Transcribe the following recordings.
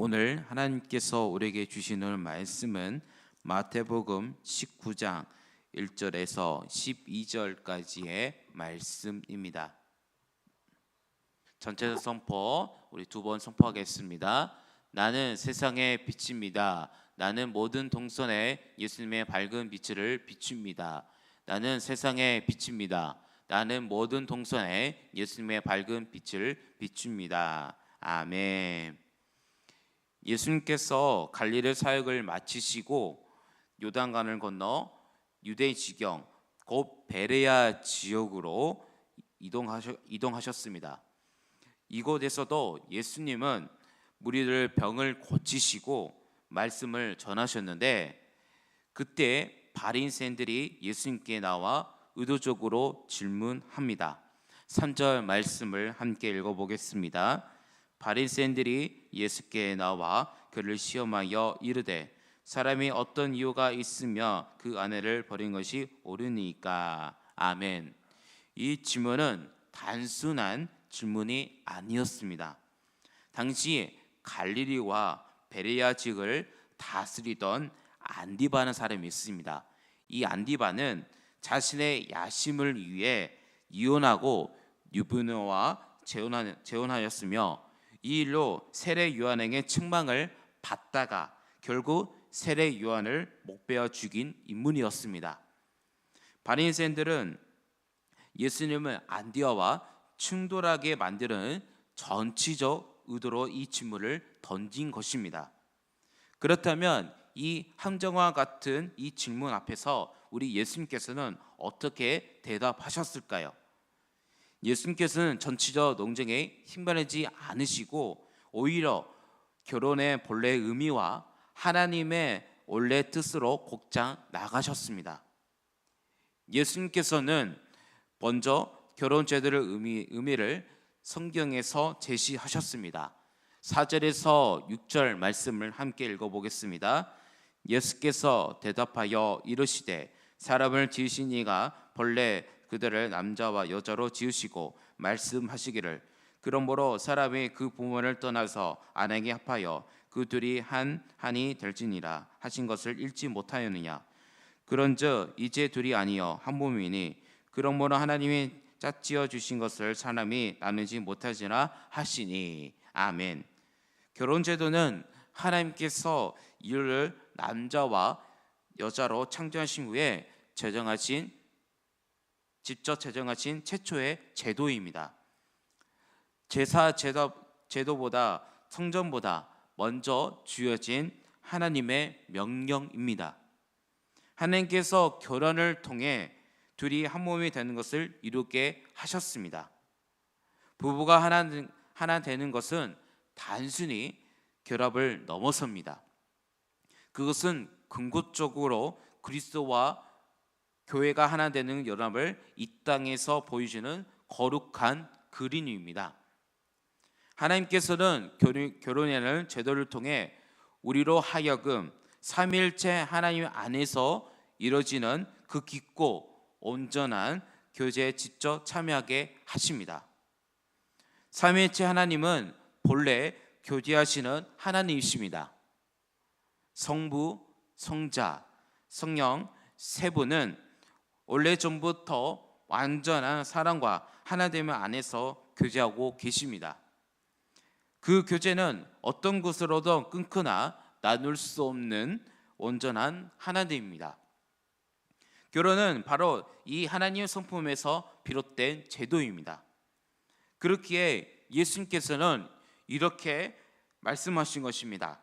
오늘 하나님께서 우리에게 주시는 말씀은 마태복음 19장 1절에서 12절까지의 말씀입니다. 전체 선포 우리 두 번 선포하겠습니다. 나는 세상의 빛입니다. 나는 모든 동선에 예수님의 밝은 빛을 비춥니다. 나는 세상의 빛입니다. 나는 모든 동선에 예수님의 밝은 빛을 비춥니다. 아멘. 예수님께서 갈릴리 사역을 마치시고 요단강을 건너 유대 지경 곧 베레아 지역으로 이동하셨습니다. 이곳에서도 예수님은 무리들 병을 고치시고 말씀을 전하셨는데 그때 바리새인들이 예수님께 나와 의도적으로 질문합니다. 3절 말씀을 함께 읽어보겠습니다. 바리새인들이 예수께 나와 그를 시험하여 이르되 사람이 어떤 이유가 있으며 그 아내를 버린 것이 옳으니까. 아멘. 이 질문은 단순한 질문이 아니었습니다. 당시 갈릴리와 베레아 지역을 다스리던 안디바라는 사람이 있습니다. 이 안디바는 자신의 야심을 위해 이혼하고 유부녀와 재혼하였으며 이 일로 세례 요한에게 책망을 받다가 결국 세례 요한을 목베어 죽인 인물이었습니다. 바리새인들은 예수님을 안디바와 충돌하게 만드는 정치적 의도로 이 질문을 던진 것입니다. 그렇다면 이 함정과 같은 이 질문 앞에서 우리 예수님께서는 어떻게 대답하셨을까요? 예수님께서는 정치적 논쟁에 힘바르지 않으시고 오히려 결혼의 본래 의미와 하나님의 원래 뜻으로 곧장 나가셨습니다. 예수님께서는 먼저 결혼 제도의 의미를 성경에서 제시하셨습니다. 4절에서 6절 말씀을 함께 읽어보겠습니다. 예수께서 대답하여 이르시되 사람을 지으신 이가 본래 그들을 남자와 여자로 지으시고 말씀하시기를 그러므로 사람이 그 부모를 떠나서 아내에게 합하여 그 둘이 한이 될지니라 하신 것을 읽지 못하였느냐. 그런즉 이제 둘이 아니여 한 몸이니 그러므로 하나님이 짝지어 주신 것을 사람이 나누지 못하지나 하시니. 아멘. 결혼 제도는 하나님께서 이를 남자와 여자로 창조하신 후에 직접 제정하신 최초의 제도입니다. 제사 제도보다 성전보다 먼저 주어진 하나님의 명령입니다. 하나님께서 결혼을 통해 둘이 한 몸이 되는 것을 이루게 하셨습니다. 부부가 하나 되는 것은 단순히 결합을 넘어섭니다. 그것은 궁극적으로 그리스도와 교회가 하나 되는 연합을 이 땅에서 보여주는 거룩한 그림입니다. 하나님께서는 결혼이라는 제도를 통해 우리로 하여금 삼위일체 하나님 안에서 이루어지는 그 깊고 온전한 교제에 직접 참여하게 하십니다. 삼위일체 하나님은 본래 교제하시는 하나님이십니다. 성부, 성자, 성령 세 분은 원래 전부터 완전한 사랑과 하나됨 안에서 교제하고 계십니다. 그 교제는 어떤 것으로도 끊거나 나눌 수 없는 온전한 하나됨입니다. 결혼은 바로 이 하나님의 성품에서 비롯된 제도입니다. 그렇기에 예수님께서는 이렇게 말씀하신 것입니다.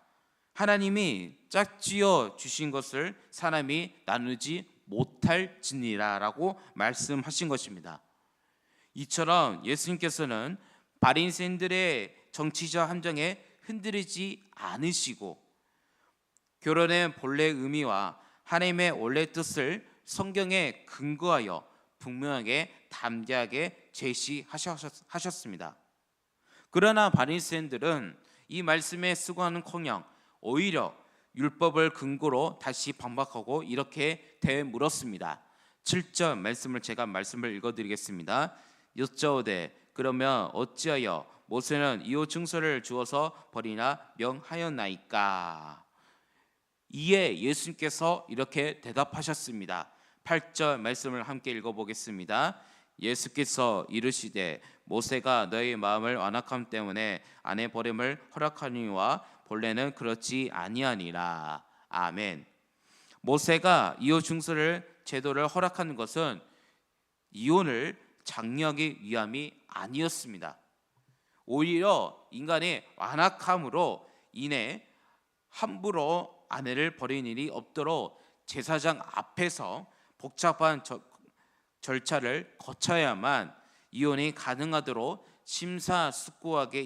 하나님이 짝지어 주신 것을 사람이 나누지 못할지니라라고 말씀하신 것입니다. 이처럼 예수님께서는 바리새인들의 정치적 함정에 흔들리지 않으시고 결혼의 본래 의미와 하나님의 원래 뜻을 성경에 근거하여 분명하게 담대하게 제시하셨습니다. 그러나 바리새인들은 이 말씀에 수고하는커녕 오히려 율법을 근거로 다시 반박하고 이렇게 되물었습니다. 7절 말씀을 읽어드리겠습니다. 여짜오되 그러면 어찌하여 모세는 이혼 증서를 주어서 버리라 명하였나이까. 이에 예수님께서 이렇게 대답하셨습니다. 8절 말씀을 함께 읽어보겠습니다. 예수께서 이르시되 모세가 너희 마음을 완악함 때문에 아내 버림을 허락하니와 본래는 그렇지 아니하니라. 아멘. 모세가 이혼 증서를 제도를 허락하는 것은 이혼을 장려하기 위함이 아니었습니다. 오히려 인간의 완악함으로 인해 함부로 아내를 버리는 일이 없도록 제사장 앞에서 복잡한 절차를 거쳐야만 이혼이 가능하도록 심사숙고하게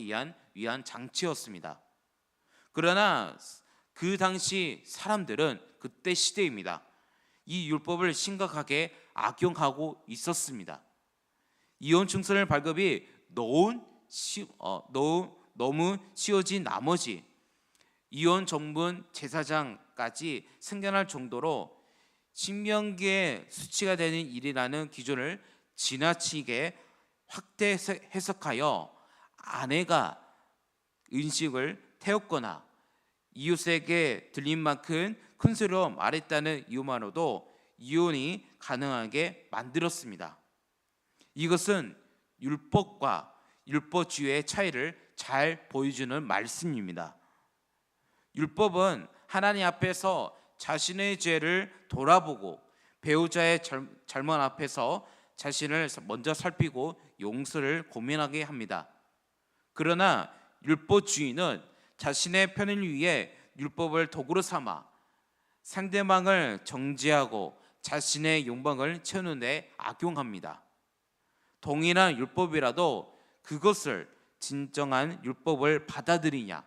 위한 장치였습니다. 그러나 그 당시 사람들은 그때 시대입니다. 이 율법을 심각하게 악용하고 있었습니다. 이혼 증서를 발급이 너무 쉬워진 나머지 이혼 전문 제사장까지 생겨날 정도로 신명기에 수치가 되는 일이라는 기준을 지나치게 확대 해석하여 아내가 음식을 태웠거나 이웃에게 들린 만큼 큰 소리로 말했다는 이유만으로도 이혼이 가능하게 만들었습니다. 이것은 율법과 율법주의의 차이를 잘 보여주는 말씀입니다. 율법은 하나님 앞에서 자신의 죄를 돌아보고 배우자의 잘못 앞에서 자신을 먼저 살피고 용서를 고민하게 합니다. 그러나 율법주의는 자신의 편을 위해 율법을 도구로 삼아 상대방을 정죄하고 자신의 욕망을 채우는 데 악용합니다. 동일한 율법이라도 그것을 진정한 율법을 받아들이냐,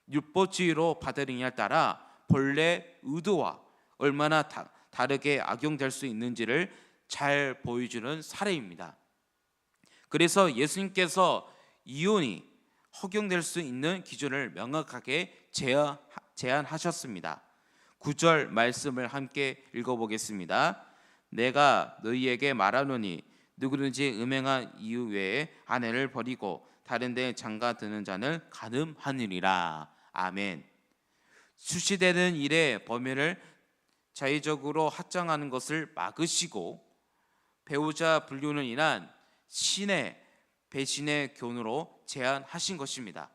율법주의로 받아들이냐에 따라 본래 의도와 얼마나 다르게 악용될 수 있는지를 잘 보여주는 사례입니다. 그래서 예수님께서 이혼이 허용될 수 있는 기준을 명확하게 제안하셨습니다. 9절 말씀을 함께 읽어보겠습니다. 내가 너희에게 말하노니 누구든지 음행한 이유 외에 아내를 버리고 다른 데 장가드는 자는 간음하느니라. 아멘. 수시되는 일의 범위를 자의적으로 확장하는 것을 막으시고 배우자 불륜을 인한 신의 배신의 교훈으로 제안하신 것입니다.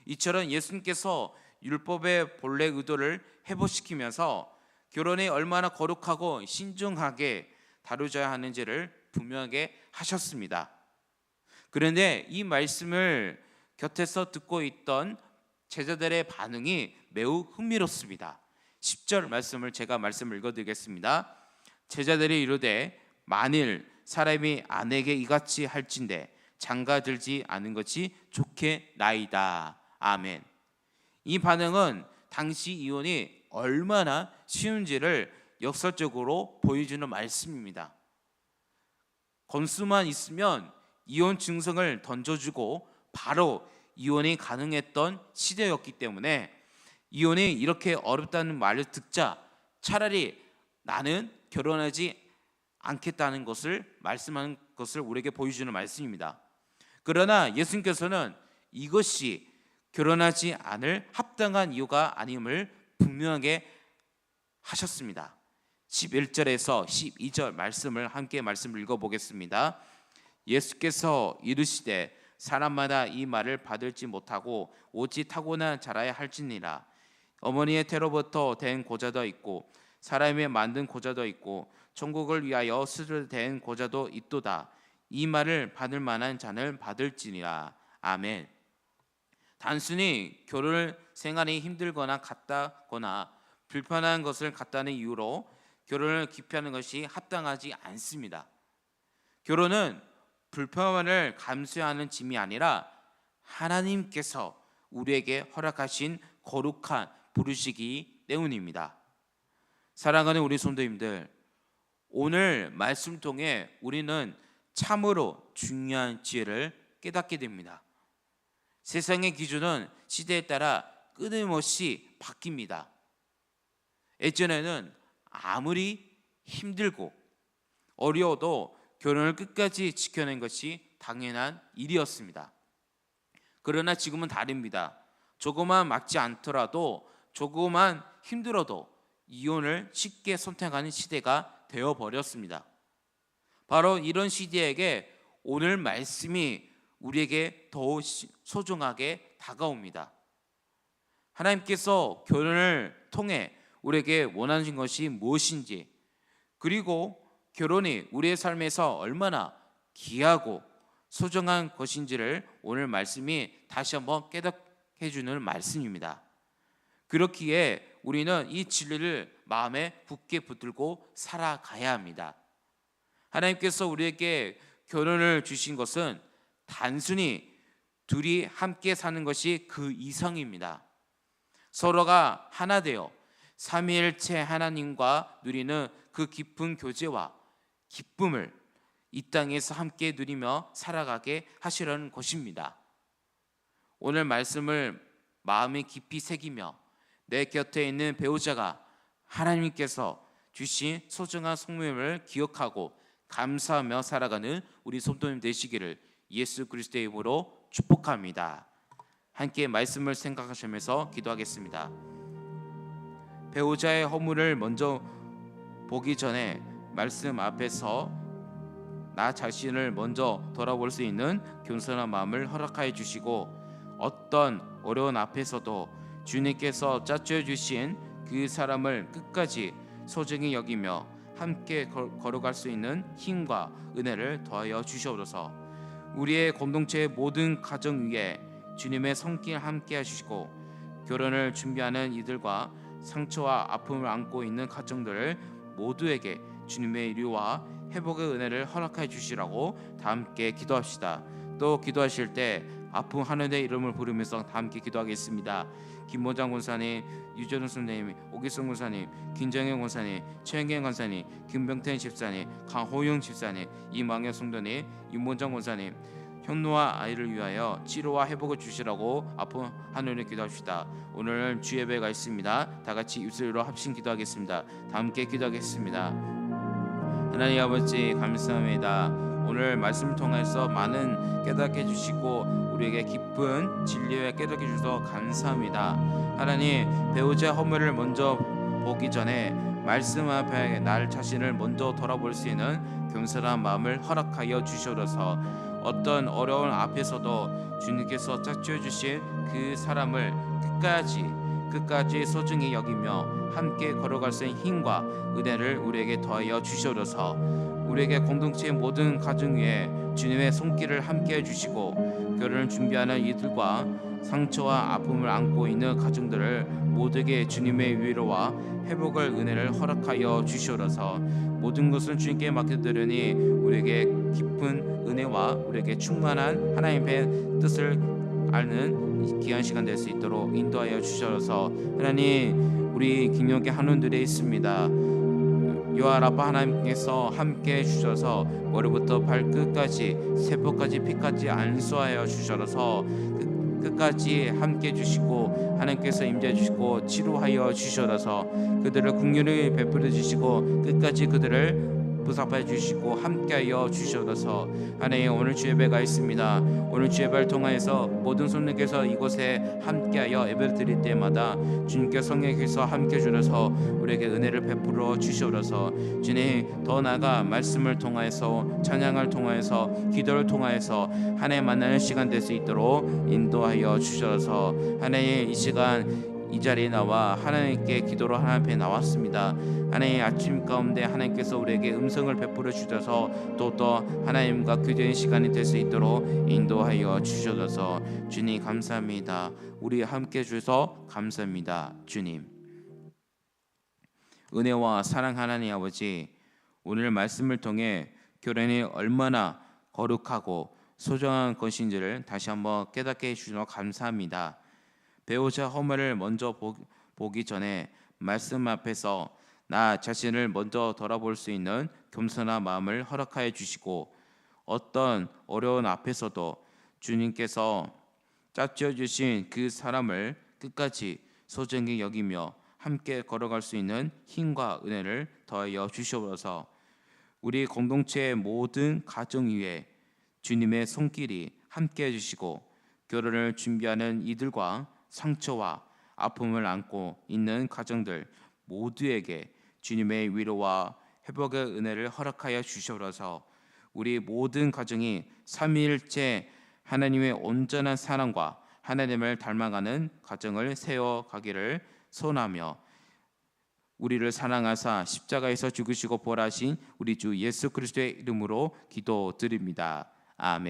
이처럼 예수님께서 율법의 본래 의도를 회복시키면서 결혼이 얼마나 거룩하고 신중하게 다루어야 하는지를 분명하게 하셨습니다. 그런데 이 말씀을 곁에서 듣고 있던 제자들의 반응이 매우 흥미롭습니다. 10절 말씀을 제가 읽어드리겠습니다. 제자들이 이르되 만일 사람이 아내에게 이같이 할진대 장가들지 않은 것이 좋겠나이다. 아멘. 이 반응은 당시 이혼이 얼마나 쉬운지를 역설적으로 보여주는 말씀입니다. 건수만 있으면 이혼 증서를 던져주고 바로 이혼이 가능했던 시대였기 때문에 이혼이 이렇게 어렵다는 말을 듣자 차라리 나는 결혼하지 않겠다는 것을 말씀하는 것을 우리에게 보여주는 말씀입니다. 그러나 예수님께서는 이것이 결혼하지 않을 합당한 이유가 아님을 분명하게 하셨습니다. 11절에서 12절 말씀을 읽어보겠습니다. 예수께서 이르시되 사람마다 이 말을 받을지 못하고 오직 타고난 자라야 할지니라. 어머니의 태로부터 된 고자도 있고 사람이 만든 고자도 있고 천국을 위하여 스스로 된 고자도 있도다. 이 말을 받을 만한 자는 받을지니라. 아멘. 단순히 결혼 생활이 힘들거나 같다거나 불편한 것을 같다는 이유로 결혼을 기피하는 것이 합당하지 않습니다. 결혼은 불편함을 감수하는 짐이 아니라 하나님께서 우리에게 허락하신 거룩한 부르시기 때문입니다. 사랑하는 우리 성도님들, 오늘 말씀 통해 우리는 참으로 중요한 지혜를 깨닫게 됩니다. 세상의 기준은 시대에 따라 끊임없이 바뀝니다. 예전에는 아무리 힘들고 어려워도 결혼을 끝까지 지켜낸 것이 당연한 일이었습니다. 그러나 지금은 다릅니다. 조금만 맞지 않더라도 조금만 힘들어도 이혼을 쉽게 선택하는 시대가 되어버렸습니다. 바로 이런 시대에게 오늘 말씀이 우리에게 더 소중하게 다가옵니다. 하나님께서 결혼을 통해 우리에게 원하신 것이 무엇인지, 그리고 결혼이 우리의 삶에서 얼마나 귀하고 소중한 것인지를 오늘 말씀이 다시 한번 깨닫게 해주는 말씀입니다. 그렇기에 우리는 이 진리를 마음에 굳게 붙들고 살아가야 합니다. 하나님께서 우리에게 결혼을 주신 것은 단순히 둘이 함께 사는 것이 그 이상입니다. 서로가 하나 되어 삼위일체 하나님과 누리는 그 깊은 교제와 기쁨을 이 땅에서 함께 누리며 살아가게 하시려는 것입니다. 오늘 말씀을 마음에 깊이 새기며 내 곁에 있는 배우자가 하나님께서 주신 소중한 성품을 기억하고 감사하며 살아가는 우리 성도님 되시기를 예수 그리스도의 이름으로 축복합니다. 함께 말씀을 생각하시면서 기도하겠습니다. 배우자의 허물을 먼저 보기 전에 말씀 앞에서 나 자신을 먼저 돌아볼 수 있는 겸손한 마음을 허락하여 주시고, 어떤 어려운 앞에서도 주님께서 짜주어 주신 그 사람을 끝까지 소중히 여기며 함께 걸어갈 수 있는 힘과 은혜를 더하여 주시옵소서. 우리의 공동체의 모든 가정 위에 주님의 손길 함께 하시고, 결혼을 준비하는 이들과 상처와 아픔을 안고 있는 가정들 모두에게 주님의 위로와 회복의 은혜를 허락해 주시라고 다 함께 기도합시다. 또 기도하실 때 아픈 하나님의 이름을 부르면서 다 함께 기도하겠습니다. 김모장 권사님, 유전우 선생님, 오기성 권사님, 김정현 권사님, 최영경 권사님, 김병태 집사님, 강호영 집사님, 이망현 성도님, 임모장 권사님, 현노와 아이를 위하여 치료와 회복을 주시라고 아픈 하늘을 기도합시다. 오늘 주 예배가 있습니다. 다 같이 입술로 합심 기도하겠습니다. 다 함께 기도하겠습니다. 하나님 아버지 감사합니다. 오늘 말씀을 통해서 많은 깨닫게 해주시고 우리에게 깊은 진리에 깨닫게 해주셔서 감사합니다. 하나님, 배우자 허물을 먼저 보기 전에 말씀 앞에 날 자신을 먼저 돌아볼 수 있는 겸손한 마음을 허락하여 주시옵소서. 어떤 어려운 앞에서도 주님께서 짝지어 주신 그 사람을 끝까지 소중히 여기며 함께 걸어갈 수 있는 힘과 은혜를 우리에게 더하여 주시옵소서. 우리에게 공동체의 모든 가정 위에 주님의 손길을 함께 해주시고, 결혼을 준비하는 이들과 상처와 아픔을 안고 있는 가정들을 모두에게 주님의 위로와 회복을 은혜를 허락하여 주시옵소서. 모든 것을 주님께 맡겨드리니 우리에게 깊은 은혜와 우리에게 충만한 하나님의 뜻을 아는 귀한 시간 될 수 있도록 인도하여 주셔서, 하나님, 우리 김용기 한원들에 있습니다. 여호와 라파 하나님께서 함께 주셔서 머리부터 발끝까지 세포까지 피까지 안수하여 주셔서 끝까지 함께 주시고 하나님께서 임재해 주시고 치료하여 주셔서 그들을 긍휼히 베풀어 주시고 끝까지 그들을 보살펴 주시고 함께하여 주셔서, 하나님, 오늘 주 예배가 있습니다. 오늘 주 예배를 통하여서 모든 손님께서 이곳에 함께하여 예배를 드릴 때마다 주님께 성령께서 함께 주셔서 우리에게 은혜를 베풀어 주시옵소서. 주님, 더 나아가 말씀을 통하여서 찬양을 통하여서 기도를 통하여서 하나님 만나는 시간 될 수 있도록 인도하여 주셔서, 하나님, 이 시간 이 자리에 나와 하나님께 기도로 하나님 앞에 나왔습니다. 하나님, 아침 가운데 하나님께서 우리에게 음성을 베풀어 주셔서 또 하나님과 교제의 시간이 될 수 있도록 인도하여 주셔서 주님 감사합니다. 우리 함께 주셔서 감사합니다. 주님, 은혜와 사랑 하나님 아버지, 오늘 말씀을 통해 결혼이 얼마나 거룩하고 소중한 것인지를 다시 한번 깨닫게 해주셔서 감사합니다. 배우자 허물을 먼저 보기 전에 말씀 앞에서 나 자신을 먼저 돌아볼 수 있는 겸손한 마음을 허락하여 주시고, 어떤 어려운 앞에서도 주님께서 짝지어 주신 그 사람을 끝까지 소중히 여기며 함께 걸어갈 수 있는 힘과 은혜를 더하여 주시옵소서. 우리 공동체의 모든 가정 위에 주님의 손길이 함께 해주시고 결혼을 준비하는 이들과 상처와 아픔을 안고 있는 가정들 모두에게 주님의 위로와 회복의 은혜를 허락하여 주시옵소서. 우리 모든 가정이 삼위일체 하나님의 온전한 사랑과 하나님을 닮아가는 가정을 세워가기를 소원하며, 우리를 사랑하사 십자가에서 죽으시고 부활하신 우리 주 예수 그리스도의 이름으로 기도드립니다. 아멘.